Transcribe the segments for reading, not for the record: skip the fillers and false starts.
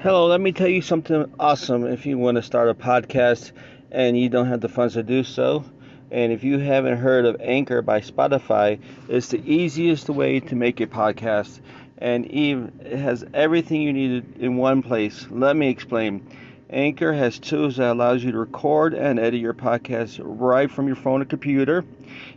Hello, let me tell you something awesome if you want to start a podcast and you don't have the funds to do so. And if you haven't heard of Anchor by Spotify, it's the easiest way to make a podcast. And it has everything you need in one place. Let me explain. Anchor has tools that allows you to record and edit your podcast right from your phone or computer.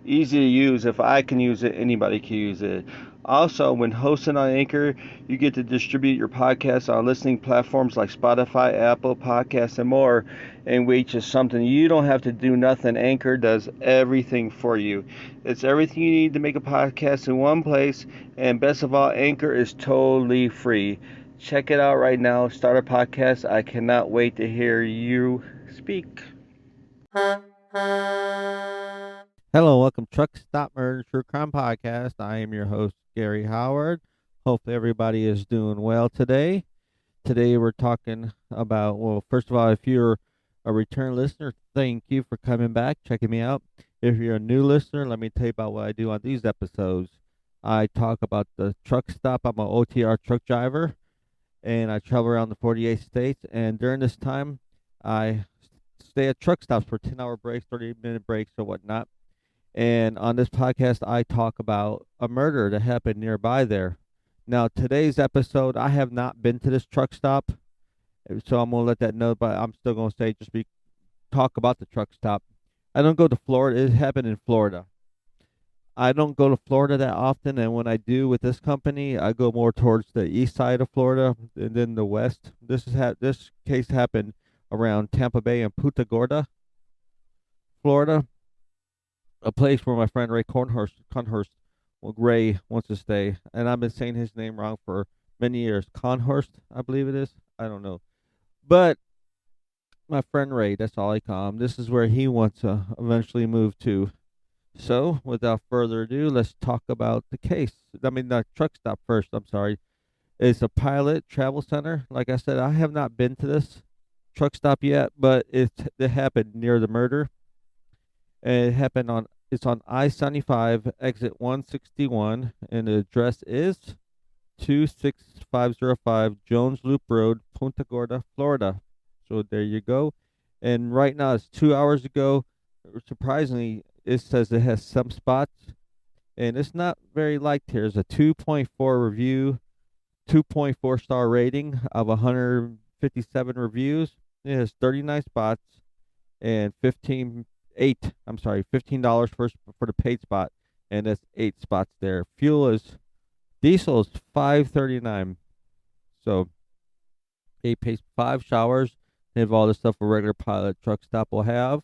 Easy to use. If I can use it, anybody can use it. Also, when hosting on Anchor, you get to distribute your podcast on listening platforms like Spotify, Apple Podcasts, and more, and which is something you don't have to do nothing. Anchor does everything for you. It's everything you need to make a podcast in one place, and best of all, Anchor is totally free. Check it out right now. Start a podcast. I cannot wait to hear you speak. Hello, welcome to Truck Stop Murder True Crime Podcast. I am your host, Gary Howard. Hopefully everybody is doing well today. Today we're talking about, well, first of all, if you're a return listener, thank you for coming back, checking me out. If you're a new listener, let me tell you about what I do on these episodes. I talk about the truck stop. I'm an OTR truck driver, and I travel around the 48 states. And during this time, I stay at truck stops for 10-hour breaks, 30-minute breaks, or whatnot. And on this podcast, I talk about a murder that happened nearby there. Now, today's episode, I have not been to this truck stop, so I'm gonna let that know. But I'm still gonna say talk about the truck stop. I don't go to Florida. It happened in Florida. I don't go to Florida that often, and when I do with this company, I go more towards the east side of Florida and then the west. This case happened around Tampa Bay and Punta Gorda, Florida, a place where my friend Conhurst, well, Ray wants to stay, and I've been saying his name wrong for many years. Conhurst, I believe it is. I don't know, but my friend Ray, that's all I call him. This is where he wants to eventually move to. So, without further ado, let's talk about the case. I mean, the truck stop first. I'm sorry. It's a Pilot Travel Center. Like I said, I have not been to this truck stop yet, but it happened near the murder. It happened on it's on I-75 exit 161, and the address is 26505 Jones Loop Road, Punta Gorda, Florida. So there you go. And right now it's 2 hours ago. Surprisingly, it says it has some spots, and it's not very liked here. It's a 2.4 review, 2.4 star rating of 157 reviews. It has 39 spots and $15 for the paid spot, and that's 8 spots there. Diesel is 539. So 5 showers. They have all the stuff a regular Pilot truck stop will have.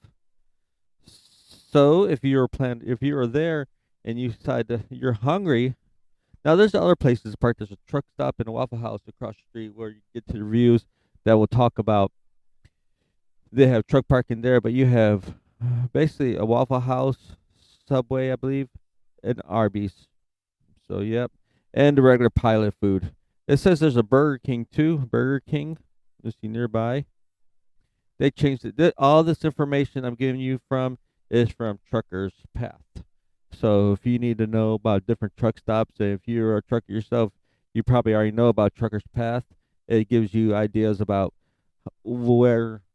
So if you are there and you decide you're hungry, now there's other places to park. There's a truck stop and a Waffle House across the street where you get to the reviews that will talk about. They have truck parking there, but you have basically a Waffle House, Subway, I believe, and Arby's. So yep, and the regular Pilot food. It says there's a Burger King too. Burger King, is nearby. They changed it. All this information I'm giving you from is from Trucker's Path. So if you need to know about different truck stops, and if you're a trucker yourself, you probably already know about Trucker's Path. It gives you ideas about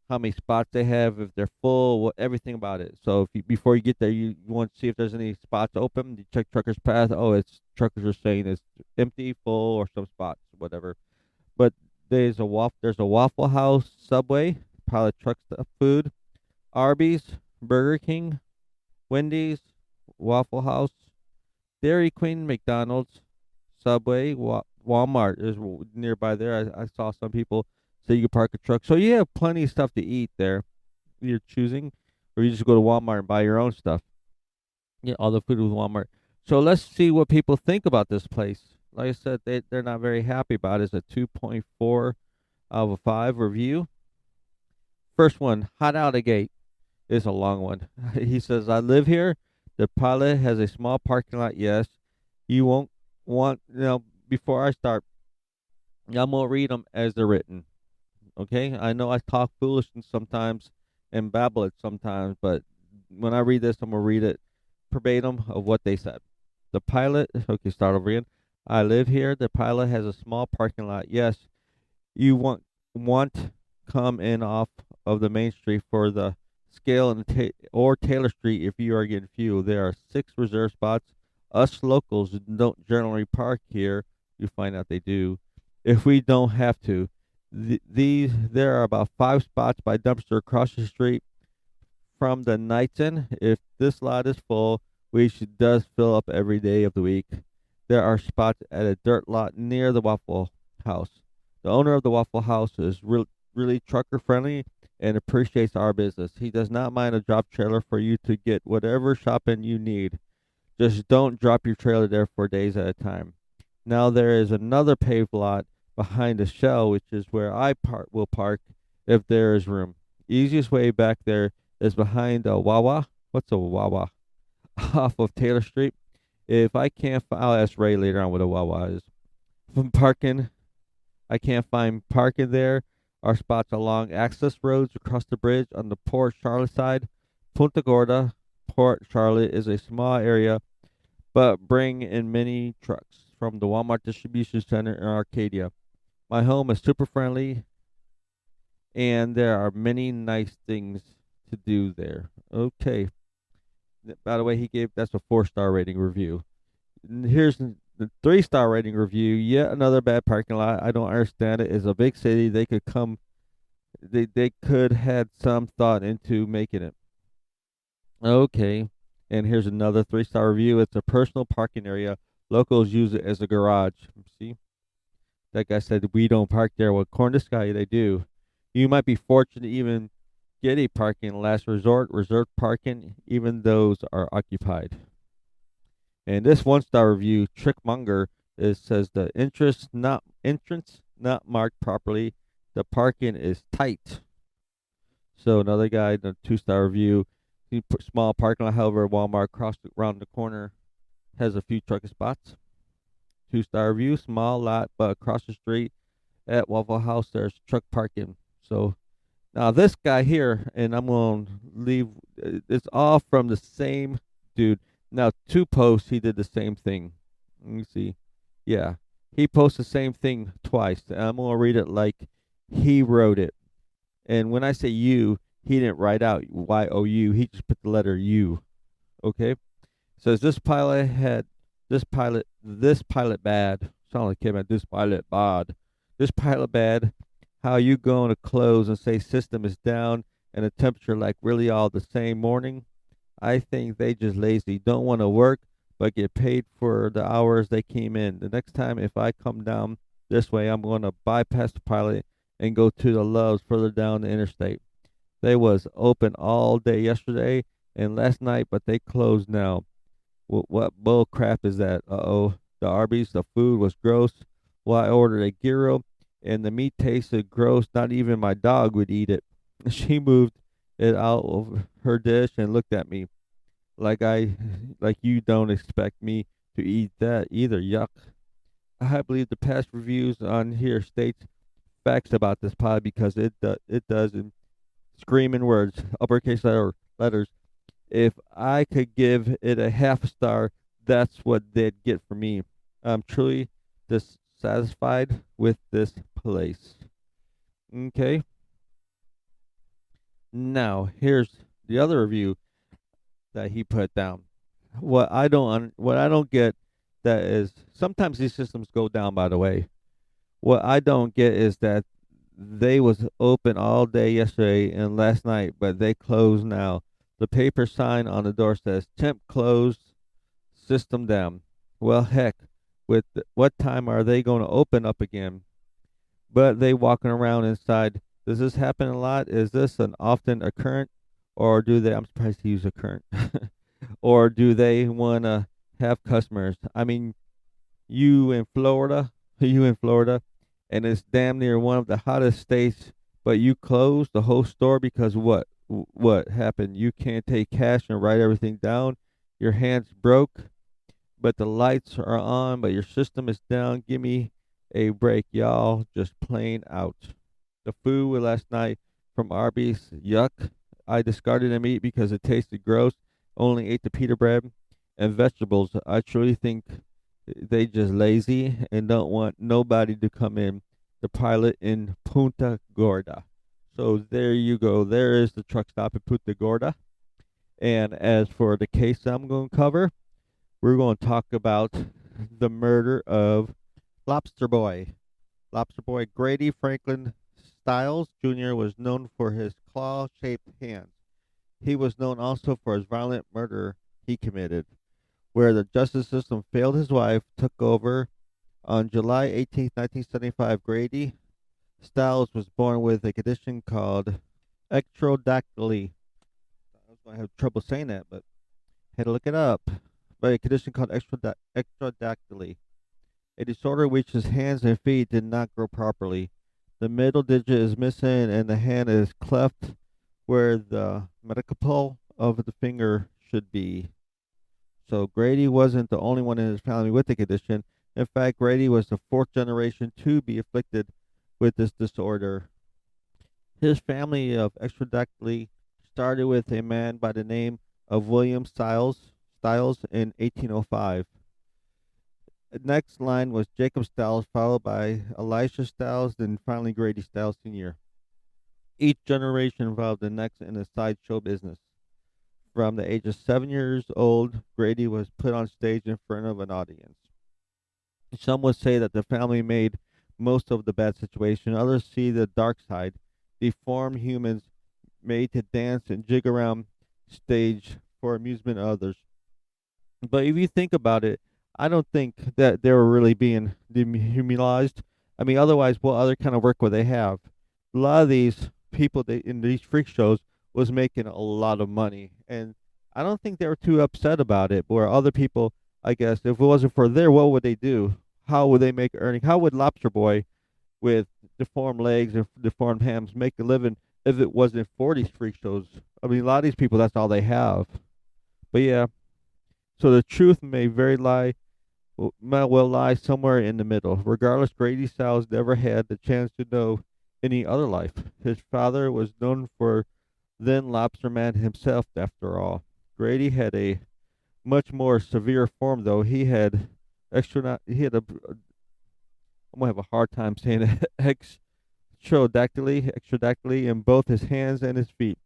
how many spots they have, if they're full, everything about it. So before you get there, you want to see if there's any spots open. You check Trucker's Path. Oh, it's truckers are saying it's empty, full, or some spots, whatever. But there's a Waffle House, Subway, Pilot truck stop food, Arby's, Burger King, Wendy's, Waffle House, Dairy Queen, McDonald's, Subway, Walmart is nearby there. I saw some people say you can park a truck. So you have plenty of stuff to eat there. You're choosing, or you just go to Walmart and buy your own stuff. Get all the food with Walmart. So let's see what people think about this place. Like I said, they're not very happy about it. It's a 2.4 out of a 5 review. First one, hot out of the gate, is a long one. He says, I live here. The Pilot has a small parking lot, yes. You won't want, before I start, I'm going to read them as they're written. Okay? I know I talk foolishness sometimes and babble it sometimes, but when I read this, I'm going to read it verbatim of what they said. The Pilot, okay, start over again. I live here. The Pilot has a small parking lot. Yes, you want want come in off of the main street for the Scale and or Taylor Street if you are getting fuel. There are 6 reserved spots. Us locals don't generally park here. You find out they do. If we don't have to, there are about 5 spots by dumpster across the street from the Knighton. If this lot is full, which does fill up every day of the week, there are spots at a dirt lot near the Waffle House. The owner of the Waffle House is really trucker friendly and appreciates our business. He does not mind a drop trailer for you to get whatever shopping you need. Just don't drop your trailer there for days at a time. Now there is another paved lot behind the shell, which is where I will park if there is room. Easiest way back there is behind a Wawa. What's a Wawa? Off of Taylor Street. If I can't, I'll ask Ray later on what a Wawa is. From parking, I can't find parking there. Our spots along access roads across the bridge on the Port Charlotte side. Punta Gorda, Port Charlotte is a small area, but bring in many trucks from the Walmart distribution center in Arcadia. My home is super friendly, and there are many nice things to do there. Okay. By the way, that's a 4-star rating review. Here's the 3-star rating review. Yet another bad parking lot. I don't understand it. It's a big city. They could had some thought into making it. Okay. And here's another 3-star review. It's a personal parking area. Locals use it as a garage. See? That guy said we don't park there. Well, according to this guy, they do. You might be fortunate to even get a parking last resort, reserved parking, even those are occupied. And this 1-star review, Trickmonger, says the entrance not marked properly. The parking is tight. So another guy, the 2-star review, small parking lot. However, Walmart around the corner has a few truck spots. 2-star review, small lot, but across the street at Waffle House there's truck parking. So now this guy here, and I'm gonna leave. It's all from the same dude. Now 2 posts he did the same thing. Let me see. Yeah, he posted the same thing twice. And I'm gonna read it like he wrote it. And when I say you, he didn't write out YOU. He just put the letter U. Okay. Says this pilot bad. Sound like him at this pilot bad. This pilot bad. How you going to close and say system is down and the temperature like really all the same morning? I think they just lazy. Don't want to work but get paid for the hours they came in. The next time if I come down this way, I'm going to bypass the pilot and go to the Loves further down the interstate. They was open all day yesterday and last night, but they closed now. What bull crap is that? Uh-oh. The Arby's, the food was gross. Well, I ordered a gyro, and the meat tasted gross. Not even my dog would eat it. She moved it out of her dish and looked at me like you don't expect me to eat that either. Yuck. I believe the past reviews on here states facts about this pie because it does in screaming words, uppercase letters. If I could give it a half star, that's what they'd get from me. I'm truly dissatisfied with this place. Okay. Now here's the other review that he put down. What I don't get that is sometimes these systems go down. By the way, what I don't get is that they was open all day yesterday and last night, but they closed now. The paper sign on the door says temp closed, system down. Well, heck, what time are they going to open up again? But they walking around inside. Does this happen a lot? Is this an often occurrent, or do they? I'm surprised to use occurrent. Or do they want to have customers? I mean, you in Florida, and it's damn near one of the hottest states, but you closed the whole store because what? What happened? You can't take cash and write everything down. Your hands broke, but the lights are on, but your system is down. Give me a break, y'all. Just plain out. The food last night from Arby's, yuck. I discarded the meat because it tasted gross. Only ate the pita bread and vegetables. I truly think they just lazy and don't want nobody to come in. the pilot in Punta Gorda. So there you go. There is the truck stop in Punta Gorda. And as for the case I'm going to cover, we're going to talk about the murder of Lobster Boy. Lobster Boy Grady Franklin Stiles Jr. was known for his claw shaped hands. He was known also for his violent murder he committed, where the justice system failed his wife, took over. On July 18th, 1975, Grady Stiles was born with a condition called ectrodactyly. I was going to have trouble saying that, but had to look it up. But a condition called ectrodactyly, a disorder which his hands and feet did not grow properly. The middle digit is missing and the hand is cleft where the metacarpal of the finger should be. So Grady wasn't the only one in his family with the condition. In fact, Grady was the fourth generation to be afflicted with this disorder. His family of extradactyly started with a man by the name of William Stiles in 1805. The next line was Jacob Stiles, followed by Elisha Stiles, then finally Grady Stiles Sr. Each generation involved the next in the sideshow business. From the age of 7 years old, Grady was put on stage in front of an audience. Some would say that the family made most of the bad situation. Others see the dark side, deformed humans made to dance and jig around stage for amusement of others. But if you think about it, I don't think that they were really being dehumanized. I mean, otherwise, what other kind of work would they have? A lot of these people in these freak shows was making a lot of money, and I don't think they were too upset about it. Where other people, I guess, if it wasn't for there, what would they do? How would they make earning? How would Lobster Boy with deformed legs and deformed hands make a living if it wasn't for these freak shows? I mean, a lot of these people, that's all they have. But yeah, so the truth may very might well lie somewhere in the middle. Regardless, Grady Stiles never had the chance to know any other life. His father was known for then lobster man himself, after all. Grady had a much more severe form, though. He had he had a I'm gonna have a hard time saying it. Extradactyly in both his hands and his feet.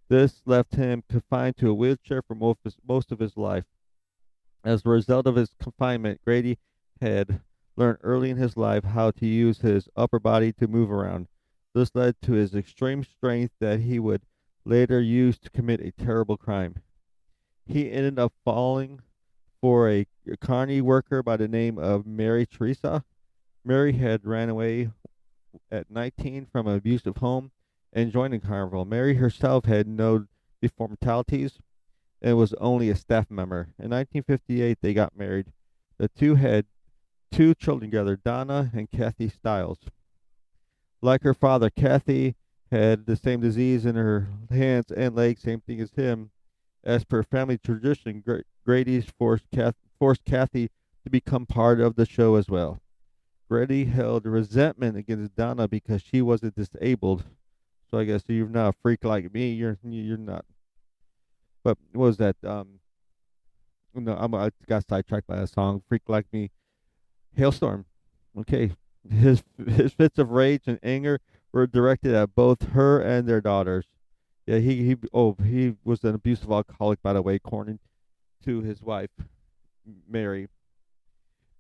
This left him confined to a wheelchair for most of his life. As a result of his confinement, Grady had learned early in his life how to use his upper body to move around. This led to his extreme strength that he would later use to commit a terrible crime. He ended up falling for a carny worker by the name of Mary Teresa. Mary had ran away at 19 from an abusive home and joined the carnival. Mary herself had no deformities and was only a staff member. In 1958, they got married. The two had two children together, Donna and Kathy Stiles. Like her father, Kathy had the same disease in her hands and legs, same thing as him. As per family tradition, Grady's forced Kathy to become part of the show as well. Grady held resentment against Donna because she wasn't disabled. So I guess you're not a freak like me. You're not. But what was that? No, I got sidetracked by a song. Freak like me. Hailstorm. Okay. His fits of rage and anger were directed at both her and their daughters. Yeah, he was an abusive alcoholic, by the way, according to his wife, Mary.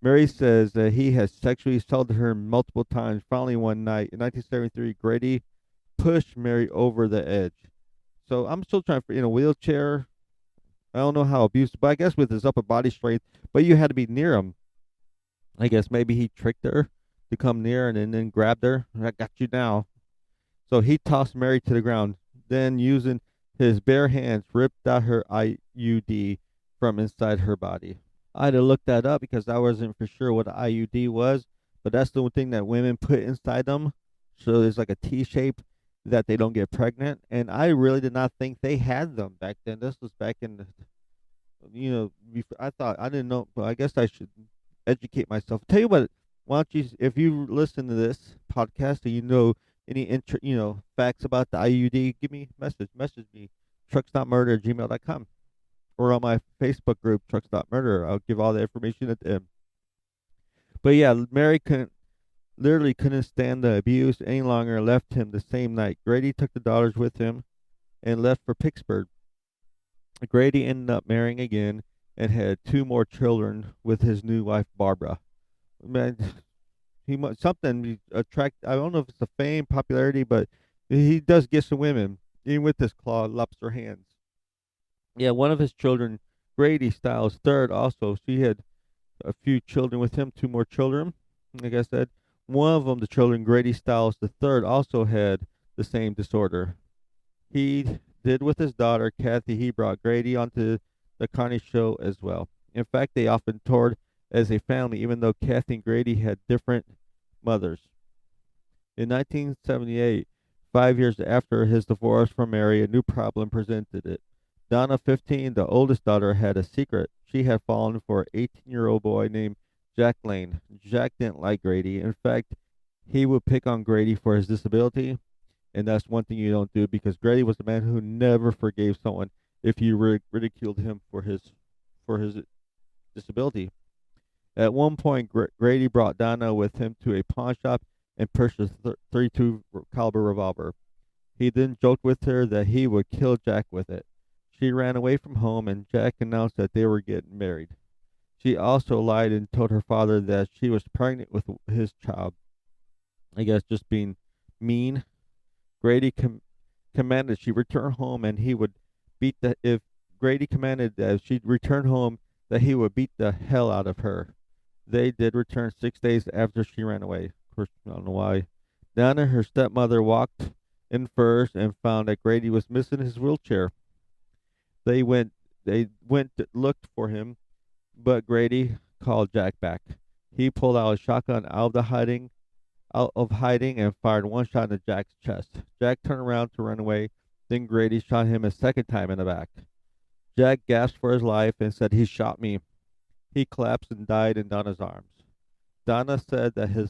Mary says that he has sexually assaulted her multiple times. Finally, one night in 1973, Grady pushed Mary over the edge. So I'm still trying in a wheelchair. I don't know how abusive, but I guess with his upper body strength, but you had to be near him. I guess maybe he tricked her to come near and then grabbed her. I got you now. So he tossed Mary to the ground. Then, using his bare hands, ripped out her IUD from inside her body. I had to look that up because I wasn't for sure what an IUD was, but that's the one thing that women put inside them. So there's like a T shape that they don't get pregnant. And I really did not think they had them back then. This was back in the, I thought, I didn't know, but I guess I should educate myself. Tell you what, why don't you, if you listen to this podcast and you know any facts about the IUD, give me a message me, trucks.murder@gmail.com, or on my Facebook group, trucks.murder. I'll give all the information at the end. But yeah, Mary couldn't literally couldn't stand the abuse any longer and left him the same night. Grady took the daughters with him and left for Pittsburgh. Grady ended up marrying again and had two more children with his new wife Barbara. Man, he must something attract. I don't know if it's the fame, popularity, but he does get some women, even with his claw lobster hands. Yeah, one of his children, Grady Stiles third, also she had a few children with him, two more children. Like I said, one of them, the children, Grady Stiles the third, also had the same disorder. He did with his daughter Kathy. He brought Grady onto the Carney show as well. In fact, they often toured as a family, even though Kathy and Grady had different mothers. In 1978, 5 years after his divorce from Mary, a new problem presented it. Donna, 15, the oldest daughter, had a secret. She had fallen for an 18-year-old boy named Jack Lane. Jack didn't like Grady. In fact, he would pick on Grady for his disability, and that's one thing you don't do because Grady was a man who never forgave someone if you ridiculed him for his disability. At one point, Grady brought Donna with him to a pawn shop and purchased a 32 caliber revolver. He then joked with her that he would kill Jack with it. She ran away from home, and Jack announced that they were getting married. She also lied and told her father that she was pregnant with his child. I guess just being mean. Grady commanded she return home, and he would beat the if Grady commanded that she return home, that he would beat the hell out of her. They did return 6 days after she ran away. Of course, I don't know why. Donna, her stepmother, walked in first and found that Grady was missing his wheelchair. They went looked for him, but Grady called Jack back. He pulled out a shotgun out of hiding and fired one shot into Jack's chest. Jack turned around to run away. Then Grady shot him a second time in the back. Jack gasped for his life and said, "He shot me." He collapsed and died in Donna's arms. Donna said that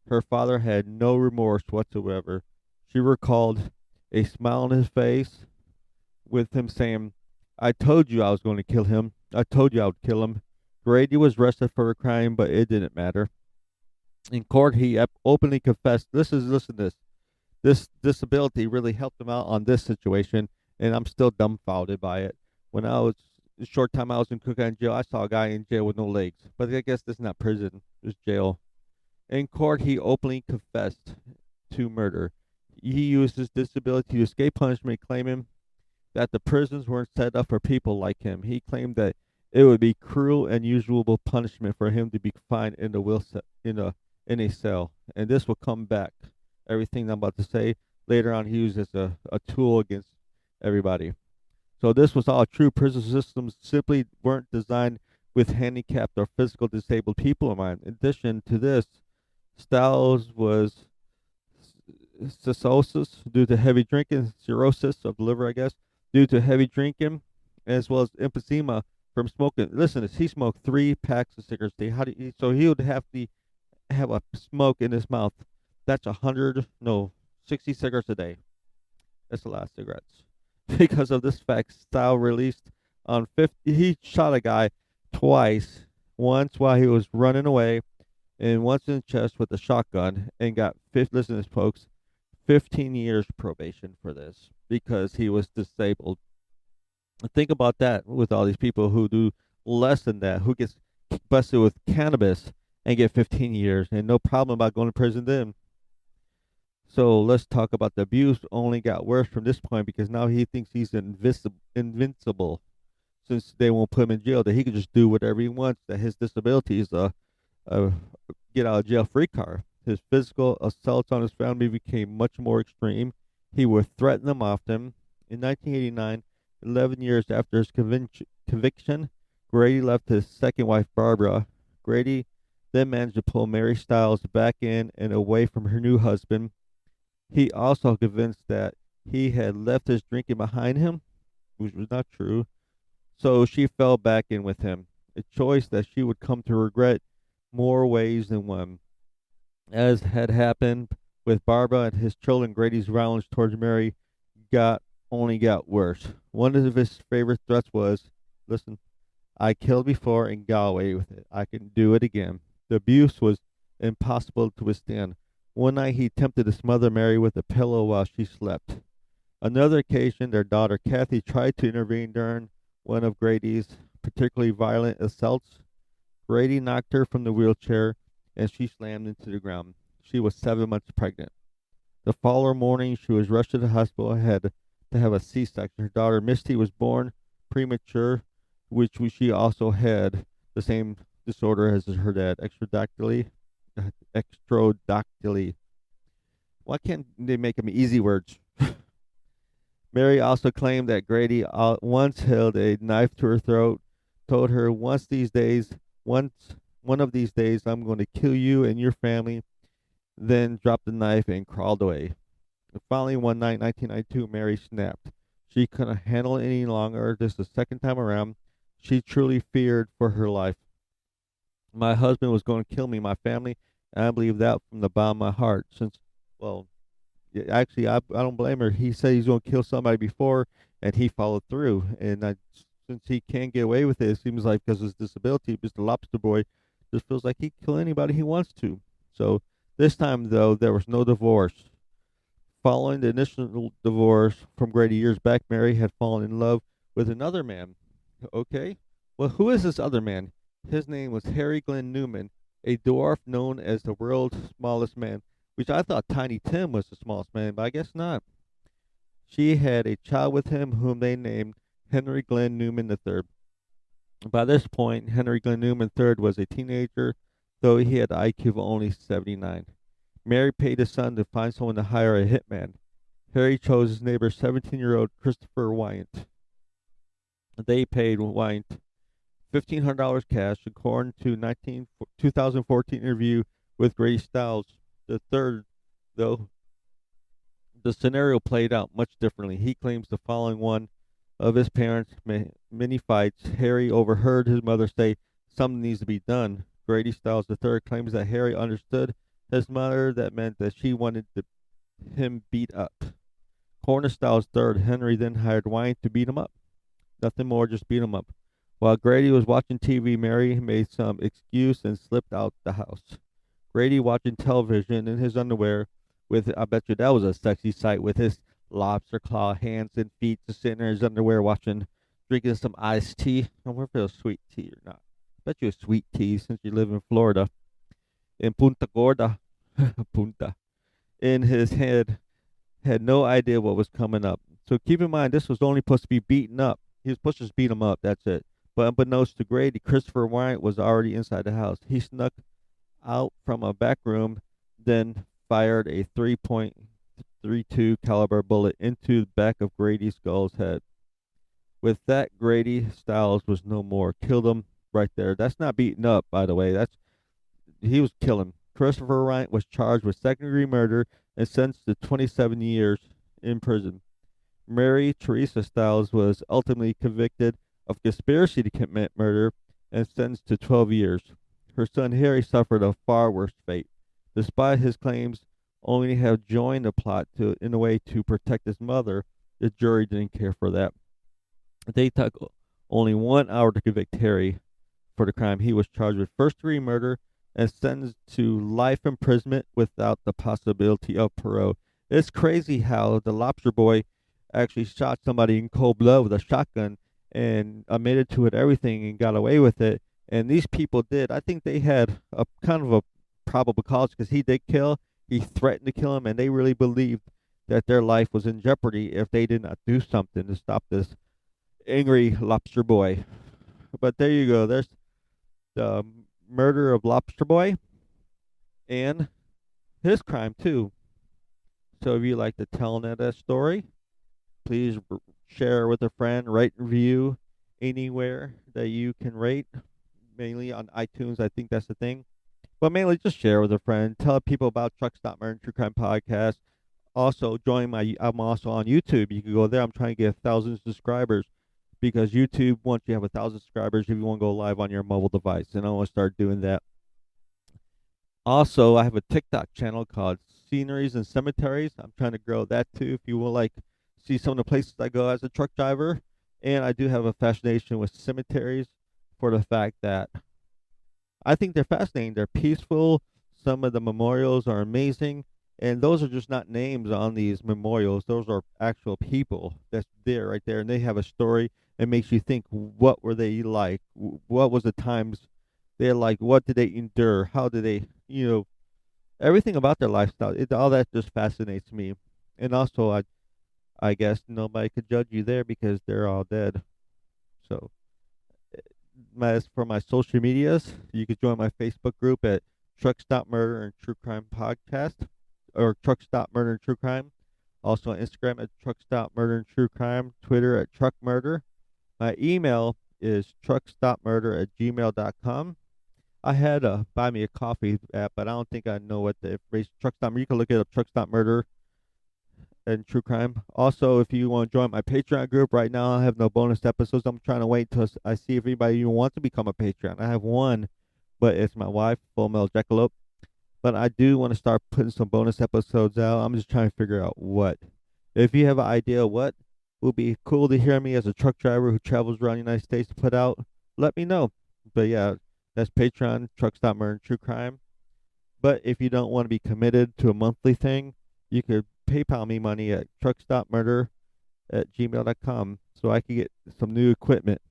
her father had no remorse whatsoever. She recalled a smile on his face with him saying, "I told you I was going to kill him. I told you I would kill him." Grady was arrested for the crime, but it didn't matter. In court, he openly confessed. Listen to this. This disability really helped him out on this situation, and I'm still dumbfounded by it. When I was the short time I was in Cook County Jail, I saw a guy in jail with no legs. But I guess this is not prison; it's jail. In court, he openly confessed to murder. He used his disability to escape punishment, claiming that the prisons weren't set up for people like him. He claimed that it would be cruel and unusual punishment for him to be confined in a cell, and this will come back. Everything I'm about to say later on, he used as a tool against everybody. So this was all true. Prison systems simply weren't designed with handicapped or physical disabled people in mind. In addition to this, Stiles was cirrhosis due to heavy drinking, cirrhosis of the liver, I guess, due to heavy drinking, as well as emphysema from smoking. Listen, he smoked 3 packs of cigarettes a day. So he would have to have a smoke in his mouth. That's 60 cigarettes a day. That's a lot of cigarettes. Because of this fact, Style released on 50. He shot a guy twice. Once while he was running away, and once in the chest with a shotgun, and got listen to this, folks, 15 years probation for this because he was disabled. Think about that with all these people who do less than that, who gets busted with cannabis and get 15 years and no problem about going to prison then. So let's talk about the abuse. Only got worse from this point because now he thinks he's invincible since they won't put him in jail, that he can just do whatever he wants, that his disability is a get out of jail free card. His physical assaults on his family became much more extreme. He would threaten them often. In 1989, 11 years after his conviction, Grady left his second wife, Barbara. Grady then managed to pull Mary Stiles back in and away from her new husband. He also convinced that he had left his drinking behind him, which was not true, so she fell back in with him, a choice that she would come to regret more ways than one. As had happened with Barbara and his children, Grady's violence towards Mary only got worse. One of his favorite threats was, "Listen, I killed before and got away with it. I can do it again." The abuse was impossible to withstand. One night he attempted to smother Mary with a pillow while she slept. Another occasion, their daughter Kathy tried to intervene during one of Grady's particularly violent assaults. Grady knocked her from the wheelchair and she slammed into the ground. She was 7 months pregnant. The following morning, she was rushed to the hospital ahead to have a C-section. Her daughter Misty was born premature, which she also had the same disorder as her dad, extrodactyly. Why can't they make them easy words? Mary also claimed that Grady once held a knife to her throat, told her once one of these days, I'm going to kill you and your family, then dropped the knife and crawled away. Finally, one night, 1992, Mary snapped. She couldn't handle it any longer. This is the second time around. She truly feared for her life. My husband was going to kill me, my family, and I believe that from the bottom of my heart. Well, actually, I don't blame her. He said he's going to kill somebody before, and he followed through. And since he can't get away with it, it seems like because of his disability, Mr. Lobster Boy just feels like he can kill anybody he wants to. So this time, though, there was no divorce. Following the initial divorce from Grady years back, Mary had fallen in love with another man. Okay? Well, who is this other man? His name was Harry Glenn Newman, a dwarf known as the world's smallest man, which I thought Tiny Tim was the smallest man, but I guess not. She had a child with him whom they named Henry Glenn Newman III. By this point, Henry Glenn Newman III was a teenager, though he had an IQ of only 79. Mary paid his son to find someone to hire a hitman. Harry chose his neighbor, 17-year-old Christopher Wyant. They paid Wyant $1,500 cash, according to 2014 interview with Grady Stiles. The third, though, the scenario played out much differently. He claims the following one of his parents' many fights. Harry overheard his mother say, something needs to be done. Grady Stiles III claims that Harry understood his mother. That meant that she wanted him beat up. According to Stiles III, Henry then hired Wyant to beat him up. Nothing more, just beat him up. While Grady was watching TV, Mary made some excuse and slipped out the house. Grady watching television in his underwear with, I bet you that was a sexy sight, with his lobster claw hands and feet just sitting in his underwear watching, drinking some iced tea. I wonder if it was sweet tea or not. I bet you it's sweet tea since you live in Florida. In Punta Gorda, Punta, in his head, had no idea what was coming up. So keep in mind, this was only supposed to be beaten up. He was supposed to just beat him up, that's it. But unbeknownst to Grady, Christopher Wyant was already inside the house. He snuck out from a back room, then fired a 3.32 caliber bullet into the back of Grady's skull's head. With that, Grady Stiles was no more. Killed him right there. That's not beating up, by the way. He was killing. Christopher Wyant was charged with second-degree murder and sentenced to 27 years in prison. Mary Teresa Stiles was ultimately convicted of conspiracy to commit murder and sentenced to 12 years. Her son Harry suffered a far worse fate. Despite his claims only to have joined the plot in a way to protect his mother, the jury didn't care for that. They took only 1 hour to convict Harry for the crime. He was charged with first-degree murder and sentenced to life imprisonment without the possibility of parole. It's crazy how the Lobster Boy actually shot somebody in cold blood with a shotgun and admitted to it everything and got away with it. And these people did. I think they had a kind of a probable cause because he did kill. He threatened to kill him, and they really believed that their life was in jeopardy if they did not do something to stop this angry Lobster Boy. But there you go. There's the murder of Lobster Boy and his crime too. So if you like to tell that story, please share with a friend, rate and review anywhere that you can rate, mainly on iTunes. I think that's the thing. But mainly just share with a friend. Tell people about Truck Stop Murder and True Crime Podcast. Also, I'm also on YouTube. You can go there. I'm trying to get 1,000 subscribers because YouTube, once you have 1,000 subscribers, if you want to go live on your mobile device, and I want to start doing that. Also, I have a TikTok channel called Sceneries and Cemeteries. I'm trying to grow that too. If you will see some of the places I go as a truck driver, and I do have a fascination with cemeteries for the fact that I think they're fascinating. They're peaceful, Some of the memorials are amazing, and those are just not names on these memorials. Those are actual people that's there right there, and they have a story. It makes you think, what were they like? What was the times they're like? What did they endure? How did they, everything about their lifestyle? All that just fascinates me. And also, I guess nobody could judge you there because they're all dead. So, as for my social medias, you could join my Facebook group at Truck Stop Murder and True Crime Podcast, or Truck Stop Murder and True Crime. Also on Instagram at Truck Stop Murder and True Crime, Twitter at Truck Murder. My email is truckstopmurder@gmail.com. I had a buy me a coffee app, but I don't think I know what the information. Truck Stop. You can look it up. Truck Stop Murder and True Crime. Also, if you want to join my Patreon group, right now I have no bonus episodes. I'm trying to wait until I see if anybody even wants to become a Patreon. I have one, but it's my wife, Full Metal Jackalope. But I do want to start putting some bonus episodes out. I'm just trying to figure out what. If you have an idea of what would be cool to hear me as a truck driver who travels around the United States to put out, let me know. But yeah, that's Patreon, Truck Stop Murder and True Crime. But if you don't want to be committed to a monthly thing, you could PayPal me money at truckstopmurder@gmail.com so I can get some new equipment.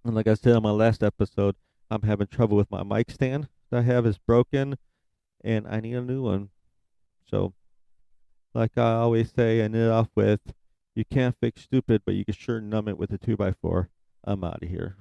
And like I said on my last episode, I'm having trouble with my mic stand that I have is broken, and I need a new one. So, like I always say, I end it off with, you can't fix stupid, but you can sure numb it with a 2x4. I'm out of here.